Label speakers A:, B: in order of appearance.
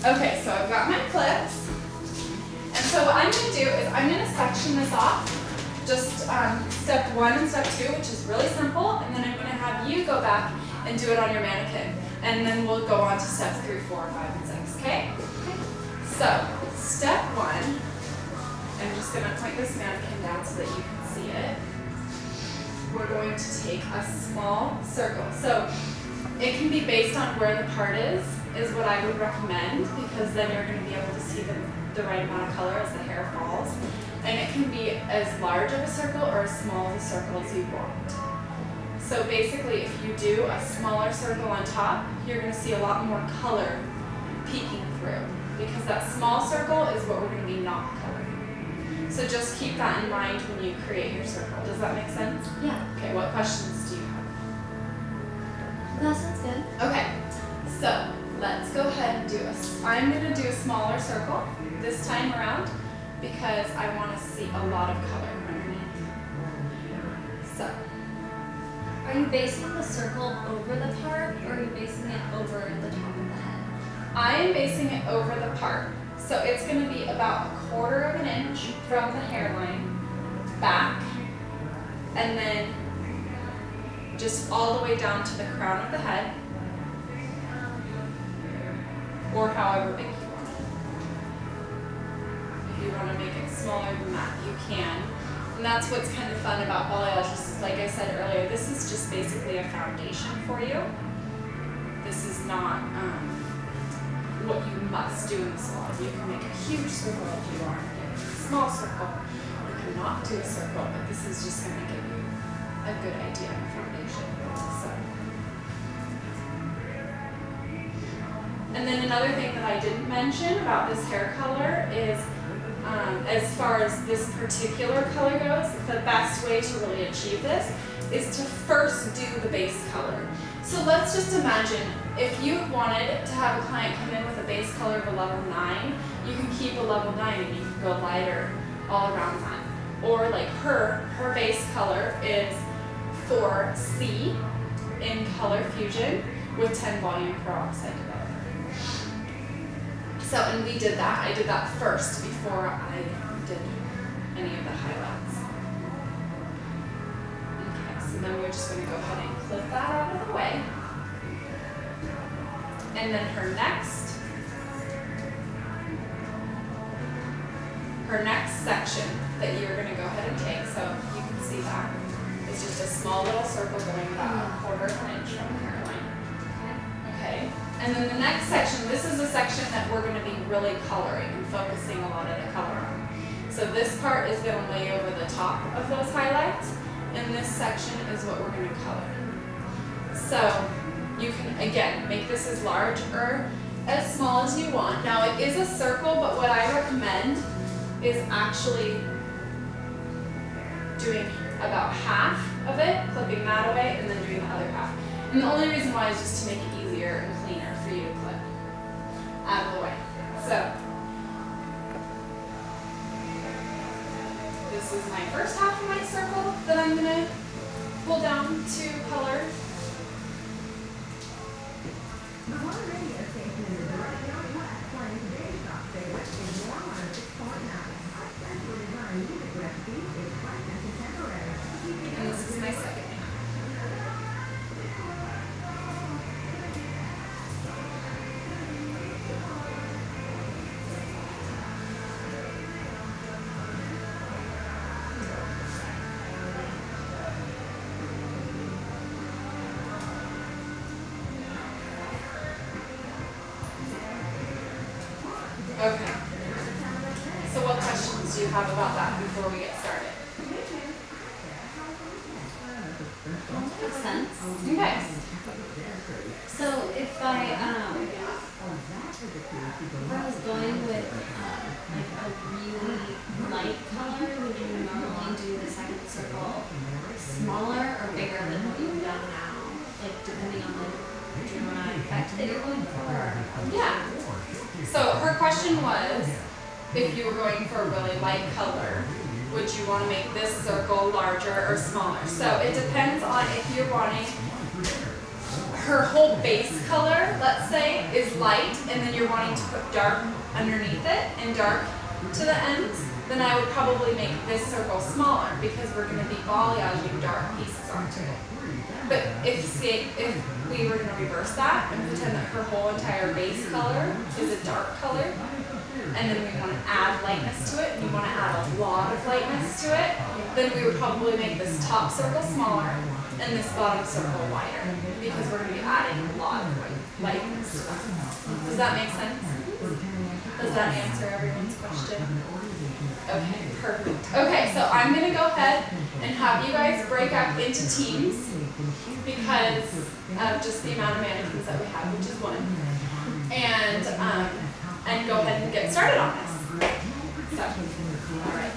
A: Okay, so I've got my clips. And so what I'm going to do is I'm going to section this off. Just step 1 and step 2, which is really simple. And then I'm going to have you go back and do it on your mannequin. And then we'll go on to steps 3, 4, 5, and 6, okay? So, step 1, I'm just going to point this mannequin down so that you can see it. We're going to take a small circle. So, it can be based on where the part is what I would recommend, because then you're going to be able to see the right amount of color as the hair falls. And it can be as large of a circle or as small of a circle as you want. So basically, if you do a smaller circle on top, you're going to see a lot more color peeking through, because that small circle is what we're going to be not coloring. So just keep that in mind when you create your circle. Does that make sense?
B: Yeah.
A: Okay, what questions do you have?
B: That sounds good.
A: Okay, so let's go ahead and do I'm going to do a smaller circle this time around because I want to see a lot of color underneath. So,
B: are you basing the circle over the part, or are you basing it over the top of the head?
A: I am basing it over the part. So it's going to be about 1/4 of an inch from the hairline back, and then just all the way down to the crown of the head, or however big you want it. If you want to make it smaller than that, you can. And that's what's kind of fun about balayage. Like I said earlier, this is just basically a foundation for you. This is not what you must do in the salon. You can make a huge circle if you want, a small circle. You cannot do a circle, but this is just going to give you a good idea of foundation. So. And then another thing that I didn't mention about this hair color is, as far as this particular color goes, the best way to really achieve this is to first do the base color. So let's just imagine if you wanted to have a client come in with a base color of a level 9, you can keep a level 9 and you can go lighter all around that. Or like her base color is 4C in Color Fusion with 10 volume peroxide developer. So, and we did that. I did that first before I did any of the highlights. Okay, so then we're just going to go ahead and clip that out of the way. And then her next section that you're going to go ahead and take, so you can see that, is just a small little circle going about 1/4 of an inch from the hairline. Okay, and then the next section, this is the section that we're going to be really coloring and focusing a lot of the color on. So this part is going to lay over the top of those highlights, and this section is what we're going to color. So you can, again, make this as large or as small as you want. Now it is a circle, but what I recommend is actually doing about half of it, clipping that away, and then doing the other half. And the only reason why is just to make it easier and cleaner for you to clip out of the way. So this is my first half of my circle that I'm going to pull down to color. And this is my second half. Okay. So what questions do you have about that before we get started?
B: Makes sense.
A: Okay.
B: So if I was going with like a really light color, would you normally do the second circle smaller or bigger than what you've done now? Like depending on the drama effect that you're going for?
A: Yeah. So her question was, if you were going for a really light color, would you want to make this circle larger or smaller? So it depends on if you're wanting her whole base color, let's say, is light, and then you're wanting to put dark underneath it and dark to the ends, then I would probably make this circle smaller because we're going to be balayaging dark pieces onto it. But if we were going to reverse that and pretend that her whole entire base color is a dark color, and then we want to add lightness to it, and we want to add a lot of lightness to it, then we would probably make this top circle smaller and this bottom circle wider, because we're going to be adding a lot of lightness to that. Does that make sense? Does that answer everyone's question? Okay, perfect. Okay, so I'm going to go ahead and have you guys break up into teams because of just the amount of mannequins that we have, which is 1. And go ahead and get started on this. So, all right.